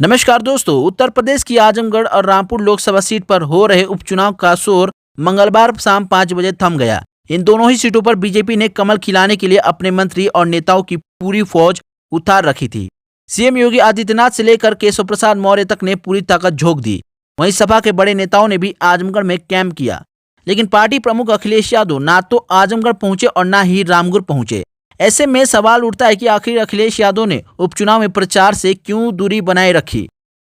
नमस्कार दोस्तों, उत्तर प्रदेश की आजमगढ़ और रामपुर लोकसभा सीट पर हो रहे उपचुनाव का शोर मंगलवार शाम 5 बजे थम गया। इन दोनों ही सीटों पर बीजेपी ने कमल खिलाने के लिए अपने मंत्री और नेताओं की पूरी फौज उतार रखी थी। सीएम योगी आदित्यनाथ से लेकर केशव प्रसाद मौर्य तक ने पूरी ताकत झोंक दी। वहीं सपा के बड़े नेताओं ने भी आजमगढ़ में कैंप किया, लेकिन पार्टी प्रमुख अखिलेश यादव ना तो आजमगढ़ पहुंचे और न ही रामगढ़ पहुंचे। ऐसे में सवाल उठता है कि आखिर अखिलेश यादव ने उपचुनाव में प्रचार से क्यों दूरी बनाए रखी।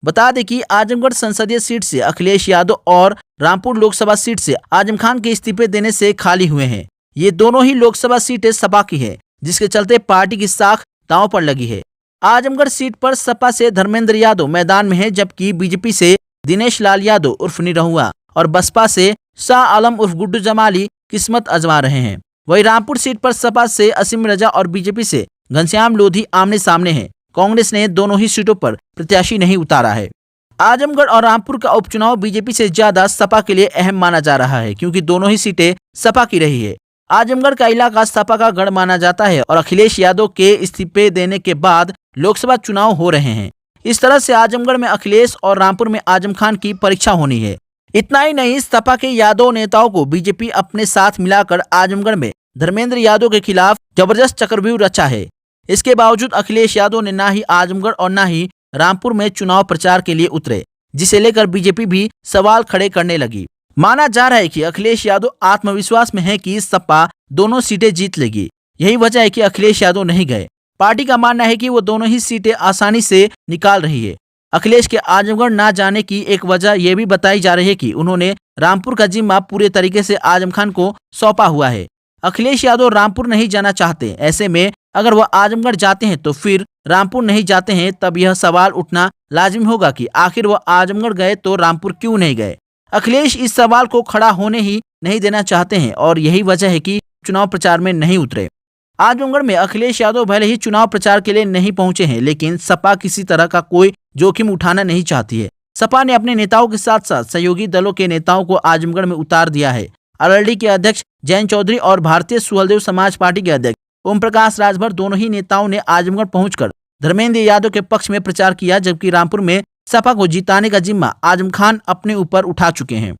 बता दें कि आजमगढ़ संसदीय सीट से अखिलेश यादव और रामपुर लोकसभा सीट से आजम खान के इस्तीफे देने से खाली हुए हैं। ये दोनों ही लोकसभा सीटें सपा की है, जिसके चलते पार्टी की साख दांव पर लगी है। आजमगढ़ सीट पर सपा से धर्मेंद्र यादव मैदान में है, जबकि बीजेपी से दिनेश लाल यादव उर्फ निरहुआ और बसपा से शाह आलम उर्फ गुड्डू जमाली किस्मत आजमा रहे हैं। वहीं रामपुर सीट पर सपा से असीम रजा और बीजेपी से घनश्याम लोधी आमने सामने हैं। कांग्रेस ने दोनों ही सीटों पर प्रत्याशी नहीं उतारा है। आजमगढ़ और रामपुर का उपचुनाव बीजेपी से ज्यादा सपा के लिए अहम माना जा रहा है, क्योंकि दोनों ही सीटें सपा की रही है। आजमगढ़ का इलाका सपा का गढ़ माना जाता है और अखिलेश यादव के इस्तीफे देने के बाद लोकसभा चुनाव हो रहे हैं। इस तरह से आजमगढ़ में अखिलेश और रामपुर में आजम खान की परीक्षा होनी है। इतना ही नहीं, सपा के यादव नेताओं को बीजेपी अपने साथ मिलाकर आजमगढ़ में धर्मेंद्र यादव के खिलाफ जबरदस्त चक्रव्यूह रचा है। इसके बावजूद अखिलेश यादव ने ना ही आजमगढ़ और ना ही रामपुर में चुनाव प्रचार के लिए उतरे, जिसे लेकर बीजेपी भी सवाल खड़े करने लगी। माना जा रहा है कि अखिलेश यादव आत्मविश्वास में है कि सपा दोनों सीटें जीत लेगी। यही वजह है कि अखिलेश यादव नहीं गए। पार्टी का मानना है कि वो दोनों ही सीटें आसानी से निकाल रही है। अखिलेश के आजमगढ़ ना जाने की एक वजह यह भी बताई जा रही है कि उन्होंने रामपुर का जिम्मा पूरे तरीके से आजम खान को सौंपा हुआ है। अखिलेश यादव रामपुर नहीं जाना चाहते। ऐसे में अगर वह आजमगढ़ जाते हैं तो फिर रामपुर नहीं जाते हैं, तब यह सवाल उठना लाजिमी होगा कि आखिर वह आजमगढ़ गए तो रामपुर क्यों नहीं गए। अखिलेश इस सवाल को खड़ा होने ही नहीं देना चाहते हैं और यही वजह है कि चुनाव प्रचार में नहीं उतरे। आजमगढ़ में अखिलेश यादव भले ही चुनाव प्रचार के लिए नहीं पहुंचे हैं, लेकिन सपा किसी तरह का कोई जोखिम उठाना नहीं चाहती है। सपा ने अपने नेताओं के साथ साथ सहयोगी दलों के नेताओं को आजमगढ़ में उतार दिया है। आरएलडी के अध्यक्ष जयंत चौधरी और भारतीय सुहलदेव समाज पार्टी के अध्यक्ष ओम प्रकाश राजभर दोनों ही नेताओं ने आजमगढ़ पहुंचकर धर्मेंद्र यादव के पक्ष में प्रचार किया, जबकि रामपुर में सपा को जिताने का जिम्मा आजम खान अपने ऊपर उठा चुके हैं।